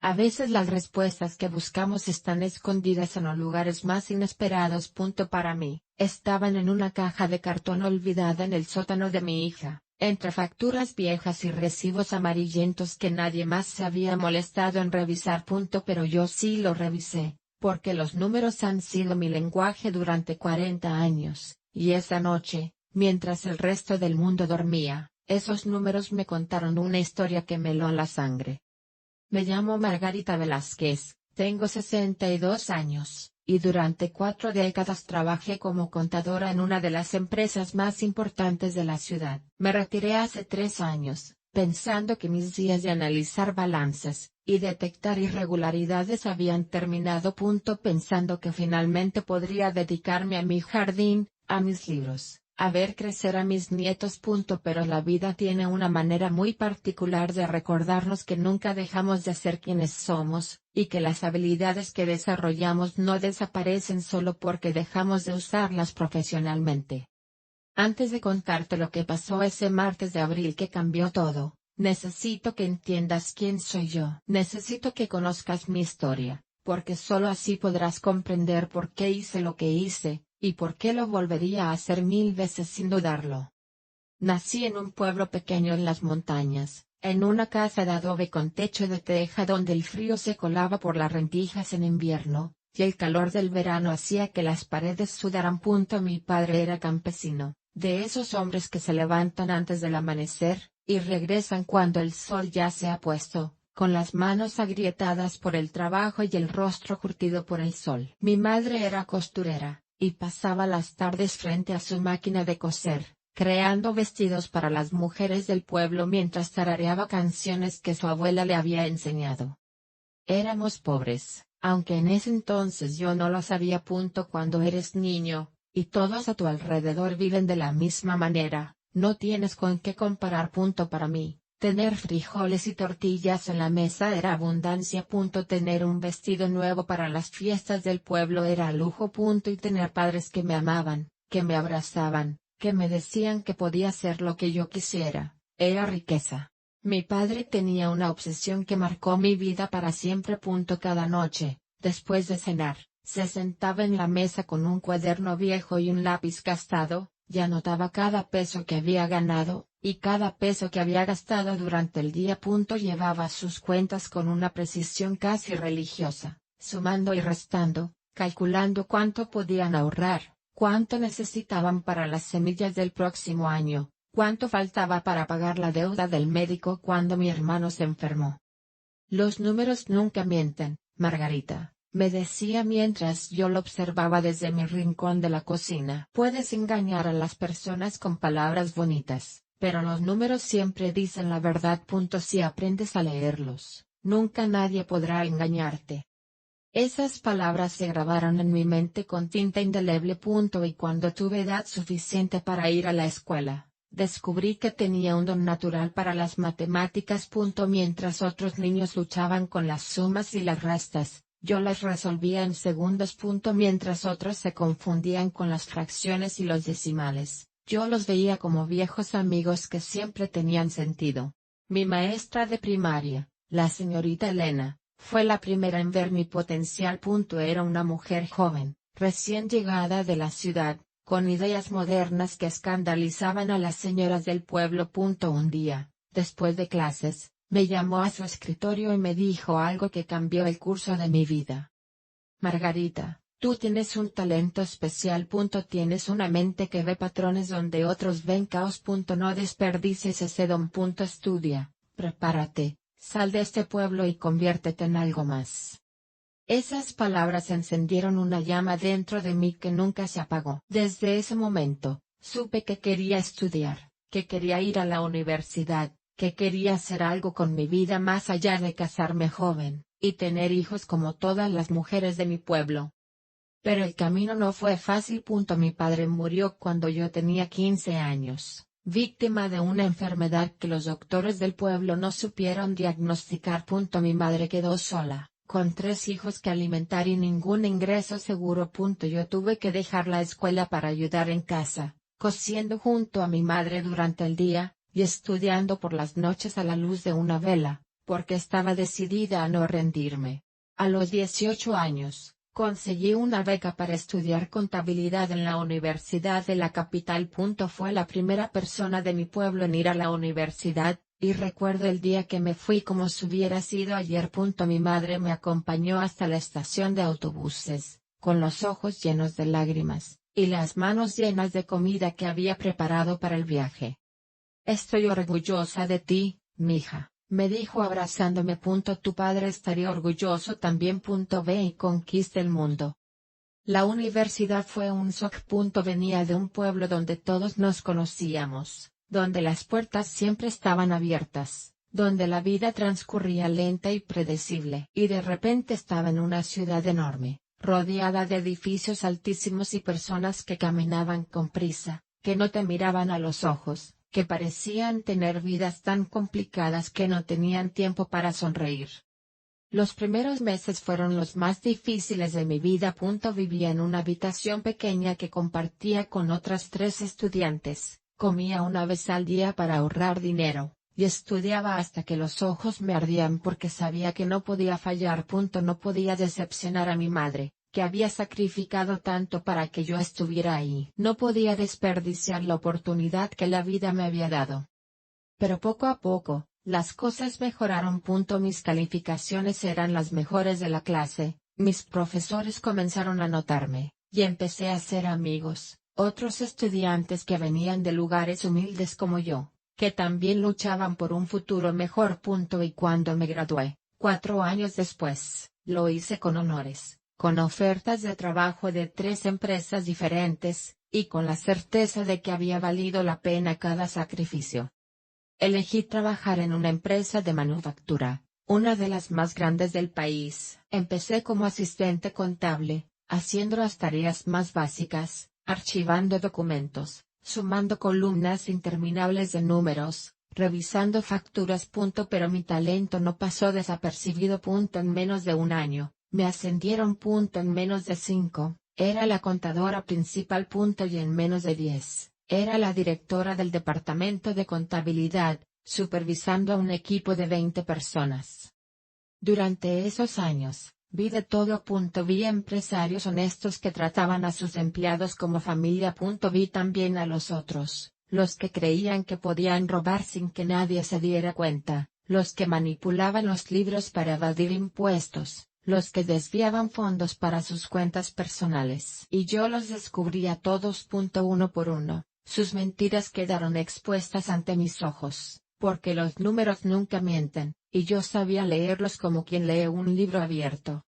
A veces las respuestas que buscamos están escondidas en los lugares más inesperados. Para mí, estaban en una caja de cartón olvidada en el sótano de mi hija, entre facturas viejas y recibos amarillentos que nadie más se había molestado en revisar. Pero yo sí lo revisé, porque los números han sido mi lenguaje durante 40 años, y esa noche, mientras el resto del mundo dormía, esos números me contaron una historia que me heló la sangre. Me llamo Margarita Velázquez, tengo 62 años, y durante 4 décadas trabajé como contadora en una de las empresas más importantes de la ciudad. Me retiré hace 3 años, pensando que mis días de analizar balances y detectar irregularidades habían terminado. Pensando que finalmente podría dedicarme a mi jardín, a mis libros, a ver crecer a mis nietos. Pero la vida tiene una manera muy particular de recordarnos que nunca dejamos de ser quienes somos, y que las habilidades que desarrollamos no desaparecen solo porque dejamos de usarlas profesionalmente. Antes de contarte lo que pasó ese martes de abril que cambió todo, necesito que entiendas quién soy yo. Necesito que conozcas mi historia, porque solo así podrás comprender por qué hice lo que hice, y por qué lo volvería a hacer 1000 veces sin dudarlo. Nací en un pueblo pequeño en las montañas, en una casa de adobe con techo de teja donde el frío se colaba por las rendijas en invierno, y el calor del verano hacía que las paredes sudaran. Mi padre era campesino, de esos hombres que se levantan antes del amanecer, y regresan cuando el sol ya se ha puesto, con las manos agrietadas por el trabajo y el rostro curtido por el sol. Mi madre era costurera, y pasaba las tardes frente a su máquina de coser, creando vestidos para las mujeres del pueblo mientras tarareaba canciones que su abuela le había enseñado. Éramos pobres, aunque en ese entonces yo no lo sabía. Cuando eres niño, y todos a tu alrededor viven de la misma manera, no tienes con qué comparar. Para mí, tener frijoles y tortillas en la mesa era abundancia. Tener un vestido nuevo para las fiestas del pueblo era lujo. Y tener padres que me amaban, que me abrazaban, que me decían que podía hacer lo que yo quisiera, era riqueza. Mi padre tenía una obsesión que marcó mi vida para siempre. Cada noche, después de cenar, se sentaba en la mesa con un cuaderno viejo y un lápiz gastado, y anotaba cada peso que había ganado, y cada peso que había gastado durante el día. Llevaba sus cuentas con una precisión casi religiosa, sumando y restando, calculando cuánto podían ahorrar, cuánto necesitaban para las semillas del próximo año, cuánto faltaba para pagar la deuda del médico cuando mi hermano se enfermó. Los números nunca mienten, Margarita, me decía mientras yo lo observaba desde mi rincón de la cocina. Puedes engañar a las personas con palabras bonitas, pero los números siempre dicen la verdad. Si aprendes a leerlos, nunca nadie podrá engañarte. Esas palabras se grabaron en mi mente con tinta indeleble. Y cuando tuve edad suficiente para ir a la escuela, descubrí que tenía un don natural para las matemáticas. Mientras otros niños luchaban con las sumas y las restas, yo las resolvía en segundos. Mientras otros se confundían con las fracciones y los decimales, yo los veía como viejos amigos que siempre tenían sentido. Mi maestra de primaria, la señorita Elena, fue la primera en ver mi potencial. Era una mujer joven, recién llegada de la ciudad, con ideas modernas que escandalizaban a las señoras del pueblo. Un día, después de clases, me llamó a su escritorio y me dijo algo que cambió el curso de mi vida. Margarita, tú tienes un talento especial. Tienes una mente que ve patrones donde otros ven caos. No desperdicies ese don. Estudia, prepárate. Sal de este pueblo y conviértete en algo más. Esas palabras encendieron una llama dentro de mí que nunca se apagó. Desde ese momento, supe que quería estudiar, que quería ir a la universidad, que quería hacer algo con mi vida más allá de casarme joven, y tener hijos como todas las mujeres de mi pueblo. Pero el camino no fue fácil. Mi padre murió cuando yo tenía 15 años. Víctima de una enfermedad que los doctores del pueblo no supieron diagnosticar. Mi madre quedó sola, con 3 hijos que alimentar y ningún ingreso seguro. Yo tuve que dejar la escuela para ayudar en casa, cosiendo junto a mi madre durante el día, y estudiando por las noches a la luz de una vela, porque estaba decidida a no rendirme. A los 18 años, conseguí una beca para estudiar contabilidad en la Universidad de la capital. Fue la primera persona de mi pueblo en ir a la universidad, y recuerdo el día que me fui como si hubiera sido ayer. Mi madre me acompañó hasta la estación de autobuses, con los ojos llenos de lágrimas, y las manos llenas de comida que había preparado para el viaje. Estoy orgullosa de ti, mija, me dijo abrazándome. Tu padre estaría orgulloso también. Ve y conquista el mundo. La universidad fue un shock. Venía de un pueblo donde todos nos conocíamos, donde las puertas siempre estaban abiertas, donde la vida transcurría lenta y predecible. Y de repente estaba en una ciudad enorme, rodeada de edificios altísimos y personas que caminaban con prisa, que no te miraban a los ojos, que parecían tener vidas tan complicadas que no tenían tiempo para sonreír. Los primeros meses fueron los más difíciles de mi vida. Vivía en una habitación pequeña que compartía con otras 3 estudiantes, comía una vez al día para ahorrar dinero, y estudiaba hasta que los ojos me ardían porque sabía que no podía fallar. No podía decepcionar a mi madre, que había sacrificado tanto para que yo estuviera ahí. No podía desperdiciar la oportunidad que la vida me había dado. Pero poco a poco, las cosas mejoraron. Mis calificaciones eran las mejores de la clase, mis profesores comenzaron a notarme, y empecé a hacer amigos, otros estudiantes que venían de lugares humildes como yo, que también luchaban por un futuro mejor. Y cuando me gradué, 4 años después, lo hice con honores, con ofertas de trabajo de 3 empresas diferentes, y con la certeza de que había valido la pena cada sacrificio. Elegí trabajar en una empresa de manufactura, una de las más grandes del país. Empecé como asistente contable, haciendo las tareas más básicas, archivando documentos, sumando columnas interminables de números, revisando facturas. Pero mi talento no pasó desapercibido. En menos de 1 año, me ascendieron. En menos de 5, era la contadora principal. Y en menos de 10. Era la directora del departamento de contabilidad, supervisando a un equipo de 20 personas. Durante esos años, vi de todo. Vi empresarios honestos que trataban a sus empleados como familia. Vi también a los otros, los que creían que podían robar sin que nadie se diera cuenta, los que manipulaban los libros para evadir impuestos, los que desviaban fondos para sus cuentas personales. Y yo los descubrí a todos. Uno por uno. Sus mentiras quedaron expuestas ante mis ojos, porque los números nunca mienten, y yo sabía leerlos como quien lee un libro abierto.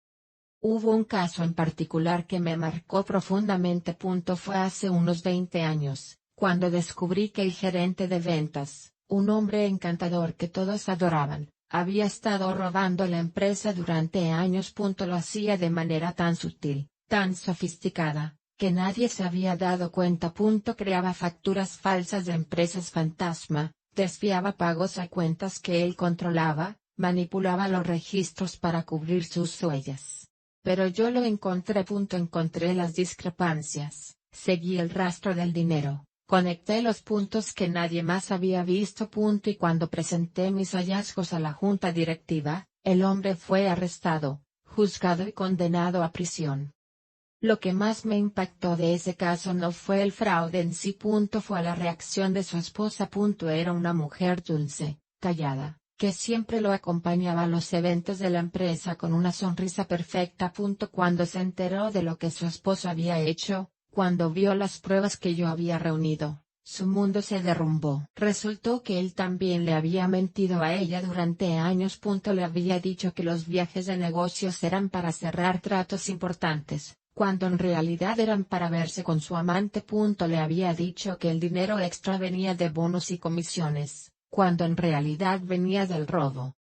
Hubo un caso en particular que me marcó profundamente. Fue hace unos 20 años, cuando descubrí que el gerente de ventas, un hombre encantador que todos adoraban, había estado robando la empresa durante años. Lo hacía de manera tan sutil, tan sofisticada, que nadie se había dado cuenta. Creaba facturas falsas de empresas fantasma, desviaba pagos a cuentas que él controlaba, manipulaba los registros para cubrir sus huellas. Pero yo lo encontré. Encontré las discrepancias, seguí el rastro del dinero, conecté los puntos que nadie más había visto. Y cuando presenté mis hallazgos a la junta directiva, el hombre fue arrestado, juzgado y condenado a prisión. Lo que más me impactó de ese caso no fue el fraude en sí. Fue la reacción de su esposa. Era una mujer dulce, callada, que siempre lo acompañaba a los eventos de la empresa con una sonrisa perfecta. Cuando se enteró de lo que su esposo había hecho, cuando vio las pruebas que yo había reunido, su mundo se derrumbó. Resultó que él también le había mentido a ella durante años. Le había dicho que los viajes de negocios eran para cerrar tratos importantes, cuando en realidad eran para verse con su amante. Le había dicho que el dinero extra venía de bonos y comisiones, cuando en realidad venía del robo.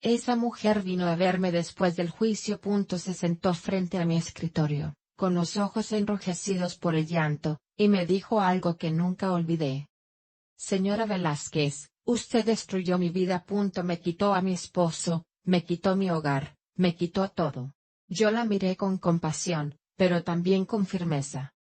Esa mujer vino a verme después del juicio. Se sentó frente a mi escritorio, con los ojos enrojecidos por el llanto, y me dijo algo que nunca olvidé. Señora Velázquez, usted destruyó mi vida. Me quitó a mi esposo, me quitó mi hogar, me quitó todo. Yo la miré con compasión, pero también con firmeza.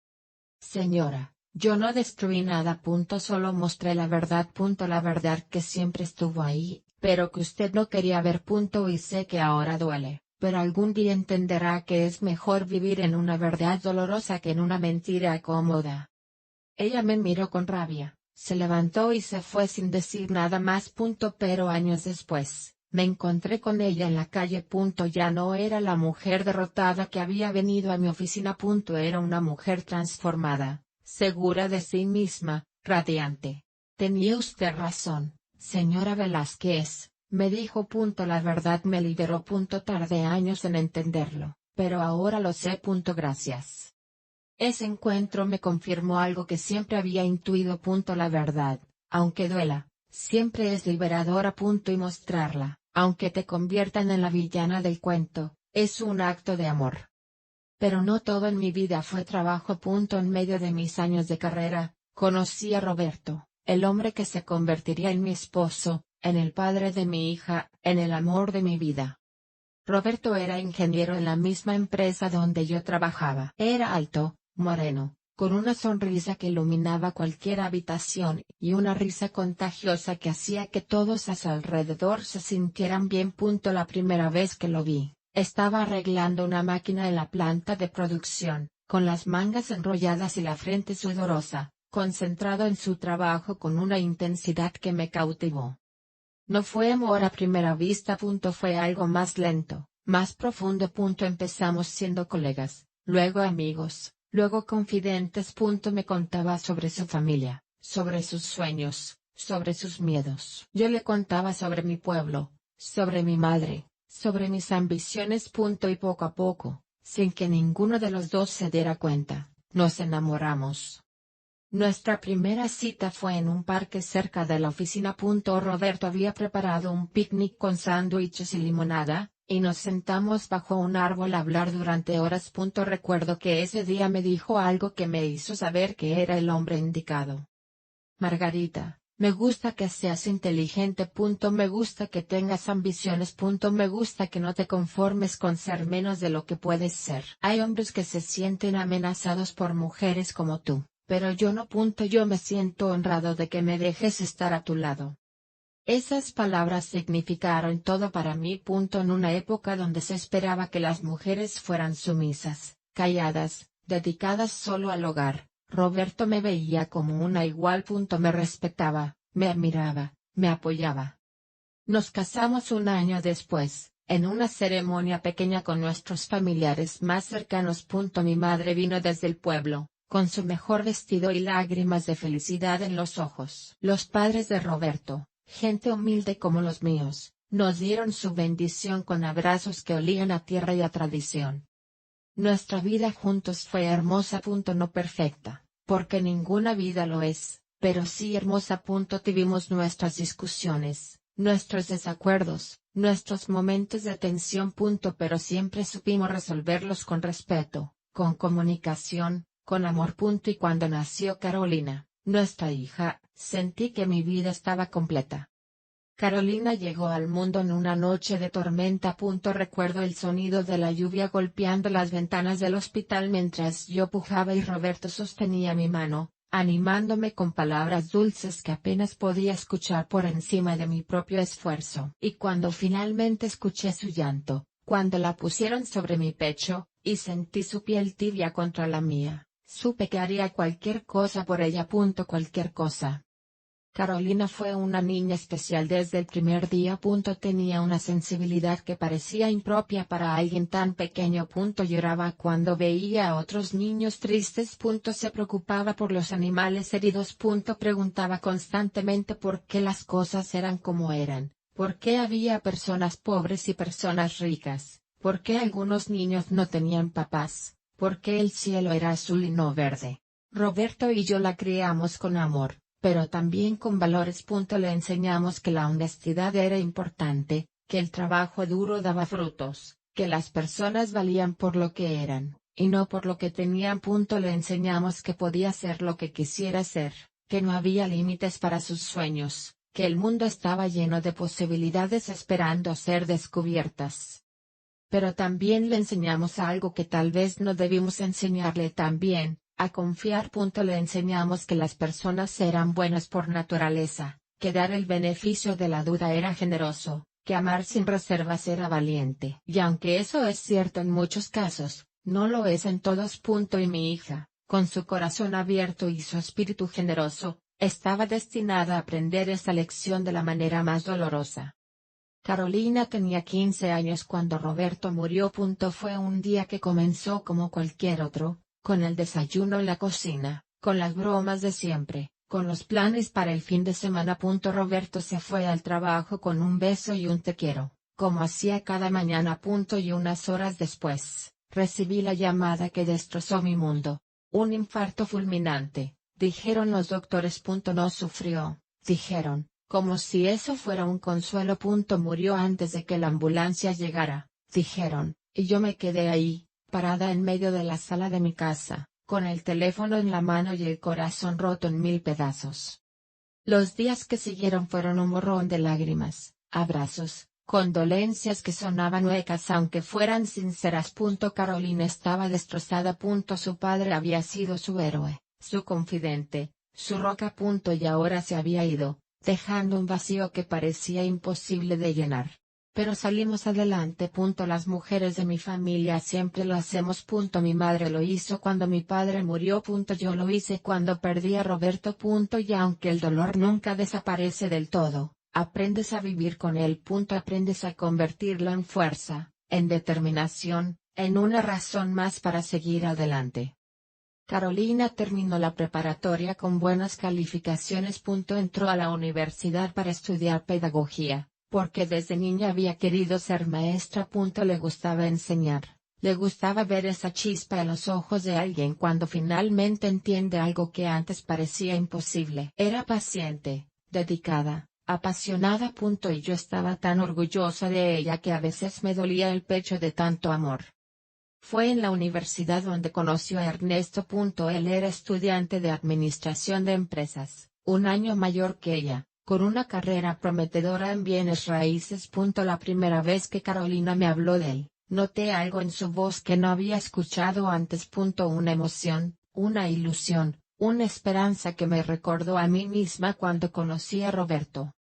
Señora, yo no destruí nada. Solo mostré la verdad. La verdad que siempre estuvo ahí, pero que usted no quería ver. Y sé que ahora duele, pero algún día entenderá que es mejor vivir en una verdad dolorosa que en una mentira cómoda. Ella me miró con rabia, se levantó y se fue sin decir nada más. Pero años después, me encontré con ella en la calle. Ya no era la mujer derrotada que había venido a mi oficina. Era una mujer transformada, segura de sí misma, radiante. Tenía usted razón, señora Velázquez, me dijo. La verdad me liberó. Tardé años en entenderlo, pero ahora lo sé. Gracias. Ese encuentro me confirmó algo que siempre había intuido. La verdad, aunque duela, siempre es liberadora. Y mostrarla, aunque te conviertan en la villana del cuento, es un acto de amor. Pero no todo en mi vida fue trabajo. En medio de mis años de carrera, conocí a Roberto, el hombre que se convertiría en mi esposo, en el padre de mi hija, en el amor de mi vida. Roberto era ingeniero en la misma empresa donde yo trabajaba. Era alto, moreno, con una sonrisa que iluminaba cualquier habitación, y una risa contagiosa que hacía que todos a su alrededor se sintieran bien. La primera vez que lo vi, estaba arreglando una máquina en la planta de producción, con las mangas enrolladas y la frente sudorosa, concentrado en su trabajo con una intensidad que me cautivó. No fue amor a primera vista. Fue algo más lento, más profundo. Empezamos siendo colegas, luego amigos, luego confidentes. Me contaba sobre su familia, sobre sus sueños, sobre sus miedos. Yo le contaba sobre mi pueblo, sobre mi madre, sobre mis ambiciones. Y poco a poco, sin que ninguno de los dos se diera cuenta, nos enamoramos. Nuestra primera cita fue en un parque cerca de la oficina. Roberto había preparado un picnic con sándwiches y limonada, y nos sentamos bajo un árbol a hablar durante horas. Recuerdo que ese día me dijo algo que me hizo saber que era el hombre indicado. Margarita, me gusta que seas inteligente. Me gusta que tengas ambiciones. Me gusta que no te conformes con ser menos de lo que puedes ser. Hay hombres que se sienten amenazados por mujeres como tú. Pero yo no. Yo me siento honrado de que me dejes estar a tu lado. Esas palabras significaron todo para mí. En una época donde se esperaba que las mujeres fueran sumisas, calladas, dedicadas solo al hogar, Roberto me veía como una igual. Me respetaba, me admiraba, me apoyaba. Nos casamos un año después, en una ceremonia pequeña con nuestros familiares más cercanos. Mi madre vino desde el pueblo, con su mejor vestido y lágrimas de felicidad en los ojos. Los padres de Roberto, gente humilde como los míos, nos dieron su bendición con abrazos que olían a tierra y a tradición. Nuestra vida juntos fue hermosa. No perfecta, porque ninguna vida lo es, pero sí hermosa. Tuvimos nuestras discusiones, nuestros desacuerdos, nuestros momentos de tensión. Pero siempre supimos resolverlos con respeto, con comunicación, con amor. Y cuando nació Carolina, nuestra hija, sentí que mi vida estaba completa. Carolina llegó al mundo en una noche de tormenta. Recuerdo el sonido de la lluvia golpeando las ventanas del hospital mientras yo pujaba y Roberto sostenía mi mano, animándome con palabras dulces que apenas podía escuchar por encima de mi propio esfuerzo. Y cuando finalmente escuché su llanto, cuando la pusieron sobre mi pecho, y sentí su piel tibia contra la mía, supe que haría cualquier cosa por ella. Cualquier cosa. Carolina fue una niña especial desde el primer día. Tenía una sensibilidad que parecía impropia para alguien tan pequeño. Lloraba cuando veía a otros niños tristes. Se preocupaba por los animales heridos. Preguntaba constantemente por qué las cosas eran como eran, por qué había personas pobres y personas ricas, por qué algunos niños no tenían papás, por qué el cielo era azul y no verde. Roberto y yo la criamos con amor, pero también con valores. Le enseñamos que la honestidad era importante, que el trabajo duro daba frutos, que las personas valían por lo que eran, y no por lo que tenían. Le enseñamos que podía ser lo que quisiera ser, que no había límites para sus sueños, que el mundo estaba lleno de posibilidades esperando ser descubiertas. Pero también le enseñamos algo que tal vez no debimos enseñarle también, a confiar. Le enseñamos que las personas eran buenas por naturaleza, que dar el beneficio de la duda era generoso, que amar sin reservas era valiente. Y aunque eso es cierto en muchos casos, no lo es en todos. Y mi hija, con su corazón abierto y su espíritu generoso, estaba destinada a aprender esa lección de la manera más dolorosa. Carolina tenía 15 años cuando Roberto murió. Fue un día que comenzó como cualquier otro, con el desayuno en la cocina, con las bromas de siempre, con los planes para el fin de semana. Roberto se fue al trabajo con un beso y un te quiero, como hacía cada mañana. Y unas horas después, recibí la llamada que destrozó mi mundo. Un infarto fulminante, dijeron los doctores. No sufrió, dijeron, como si eso fuera un consuelo. Murió antes de que la ambulancia llegara, dijeron, y yo me quedé ahí, parada en medio de la sala de mi casa, con el teléfono en la mano y el corazón roto en 1000 pedazos. Los días que siguieron fueron un borrón de lágrimas, abrazos, condolencias que sonaban huecas aunque fueran sinceras. Carolina estaba destrozada. Su padre había sido su héroe, su confidente, su roca. Y ahora se había ido, dejando un vacío que parecía imposible de llenar. Pero salimos adelante. Las mujeres de mi familia siempre lo hacemos. Mi madre lo hizo cuando mi padre murió. Yo lo hice cuando perdí a Roberto. Y aunque el dolor nunca desaparece del todo, aprendes a vivir con él. Aprendes a convertirlo en fuerza, en determinación, en una razón más para seguir adelante. Carolina terminó la preparatoria con buenas calificaciones. Entró a la universidad para estudiar pedagogía, porque desde niña había querido ser maestra. Le gustaba enseñar, le gustaba ver esa chispa en los ojos de alguien cuando finalmente entiende algo que antes parecía imposible. Era paciente, dedicada, apasionada. Y yo estaba tan orgullosa de ella que a veces me dolía el pecho de tanto amor. Fue en la universidad donde conoció a Ernesto. Él era estudiante de Administración de Empresas, un año mayor que ella, con una carrera prometedora en bienes raíces. La primera vez que Carolina me habló de él, noté algo en su voz que no había escuchado antes. Una emoción, una ilusión, una esperanza que me recordó a mí misma cuando conocí a Roberto.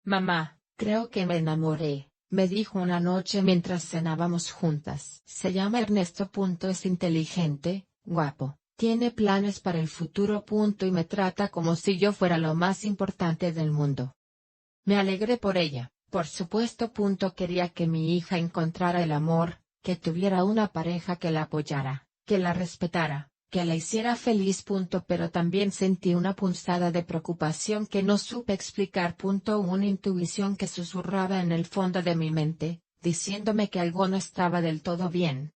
Mamá, creo que me enamoré, me dijo una noche mientras cenábamos juntas. Se llama Ernesto. Es inteligente, guapo, tiene planes para el futuro. Y me trata como si yo fuera lo más importante del mundo. Me alegré por ella, por supuesto. Quería que mi hija encontrara el amor, que tuviera una pareja que la apoyara, que la respetara, que la hiciera feliz. Pero también sentí una punzada de preocupación que no supe explicar. Una intuición que susurraba en el fondo de mi mente, diciéndome que algo no estaba del todo bien.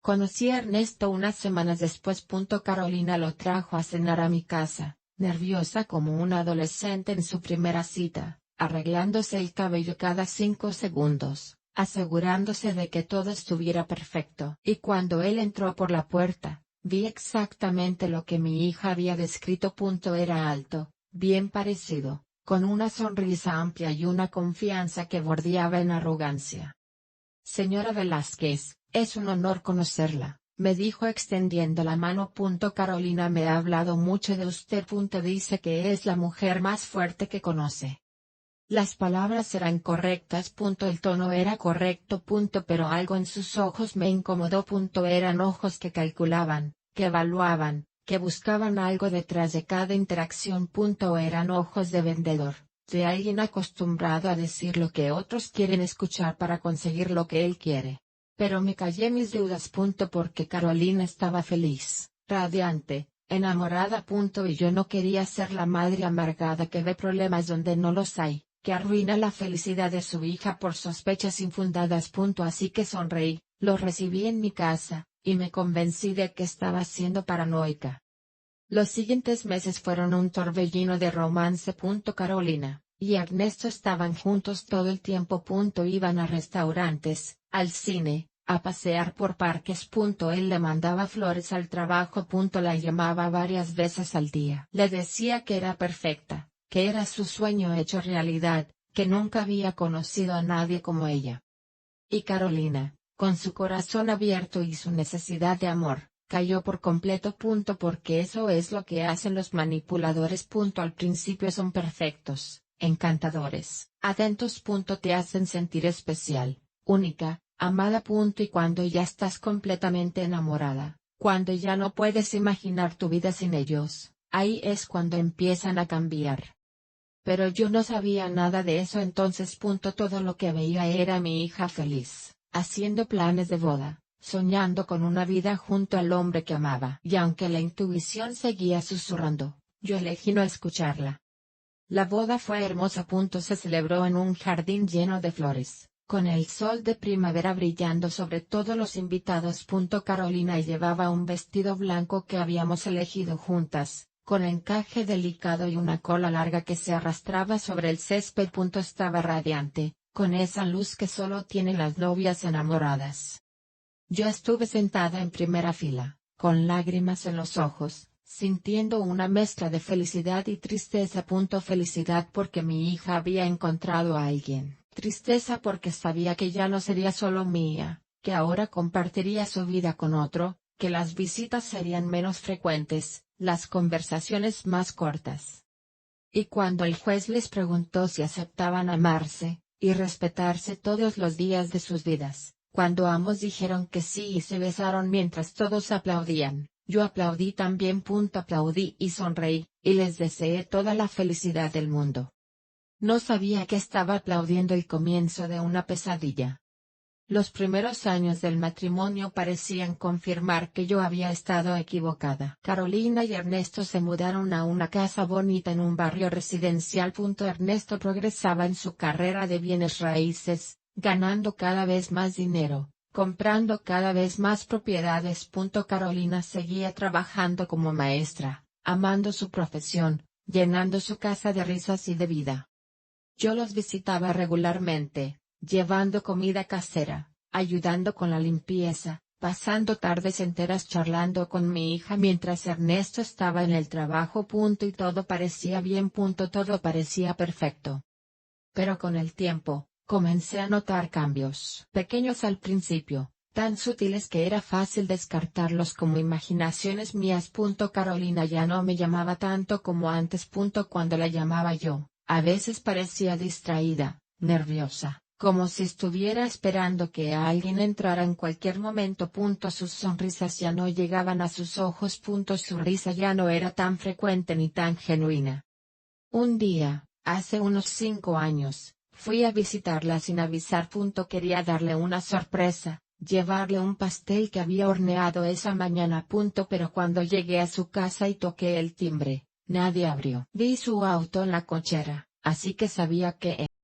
Conocí a Ernesto unas semanas después. Carolina lo trajo a cenar a mi casa, nerviosa como una adolescente en su primera cita, arreglándose el cabello cada 5 segundos, asegurándose de que todo estuviera perfecto. Y cuando él entró por la puerta, vi exactamente lo que mi hija había descrito. Era alto, bien parecido, con una sonrisa amplia y una confianza que bordeaba en arrogancia. Señora Velázquez, es un honor conocerla, me dijo extendiendo la mano. Carolina me ha hablado mucho de usted. Dice que es la mujer más fuerte que conoce. Las palabras eran correctas. El tono era correcto. Pero algo en sus ojos me incomodó. Eran ojos que calculaban, que evaluaban, que buscaban algo detrás de cada interacción. Eran ojos de vendedor, de alguien acostumbrado a decir lo que otros quieren escuchar para conseguir lo que él quiere. Pero me callé mis dudas. Porque Carolina estaba feliz, radiante, enamorada. Y yo no quería ser la madre amargada que ve problemas donde no los hay, que arruina la felicidad de su hija por sospechas infundadas. Así que sonreí, lo recibí en mi casa, y me convencí de que estaba siendo paranoica. Los siguientes meses fueron un torbellino de romance. Carolina y Ernesto estaban juntos todo el tiempo. Iban a restaurantes, al cine, a pasear por parques. Él le mandaba flores al trabajo. La llamaba varias veces al día. Le decía que era perfecta, que era su sueño hecho realidad, que nunca había conocido a nadie como ella. Y Carolina, con su corazón abierto y su necesidad de amor, cayó por completo. Porque eso es lo que hacen los manipuladores. Al principio son perfectos, encantadores, atentos. Te hacen sentir especial, única, amada. Y cuando ya estás completamente enamorada, cuando ya no puedes imaginar tu vida sin ellos, ahí es cuando empiezan a cambiar. Pero yo no sabía nada de eso entonces. Todo lo que veía era a mi hija feliz, haciendo planes de boda, soñando con una vida junto al hombre que amaba. Y aunque la intuición seguía susurrando, yo elegí no escucharla. La boda fue hermosa. Se celebró en un jardín lleno de flores, con el sol de primavera brillando sobre todos los invitados. Carolina llevaba un vestido blanco que habíamos elegido juntas, con encaje delicado y una cola larga que se arrastraba sobre el césped. Estaba radiante, con esa luz que solo tienen las novias enamoradas. Yo estuve sentada en primera fila, con lágrimas en los ojos, sintiendo una mezcla de felicidad y tristeza. Felicidad porque mi hija había encontrado a alguien, tristeza porque sabía que ya no sería solo mía, que ahora compartiría su vida con otro, que las visitas serían menos frecuentes, las conversaciones más cortas. Y cuando el juez les preguntó si aceptaban amarse y respetarse todos los días de sus vidas, cuando ambos dijeron que sí y se besaron mientras todos aplaudían, yo aplaudí también. Aplaudí y sonreí, y les deseé toda la felicidad del mundo. No sabía que estaba aplaudiendo el comienzo de una pesadilla. Los primeros años del matrimonio parecían confirmar que yo había estado equivocada. Carolina y Ernesto se mudaron a una casa bonita en un barrio residencial. Ernesto progresaba en su carrera de bienes raíces, ganando cada vez más dinero, comprando cada vez más propiedades. Carolina seguía trabajando como maestra, amando su profesión, llenando su casa de risas y de vida. Yo los visitaba regularmente, llevando comida casera, ayudando con la limpieza, pasando tardes enteras charlando con mi hija mientras Ernesto estaba en el trabajo. Y todo parecía bien. Todo parecía perfecto. Pero con el tiempo, comencé a notar cambios. Pequeños al principio, tan sutiles que era fácil descartarlos como imaginaciones mías. Carolina ya no me llamaba tanto como antes. Cuando la llamaba yo, a veces parecía distraída, nerviosa, como si estuviera esperando que alguien entrara en cualquier momento. Sus sonrisas ya no llegaban a sus ojos. Su risa ya no era tan frecuente ni tan genuina. Un día, hace unos 5 años, fui a visitarla sin avisar. Quería darle una sorpresa, llevarle un pastel que había horneado esa mañana. Pero cuando llegué a su casa y toqué el timbre, nadie abrió. Vi su auto en la cochera, así que sabía que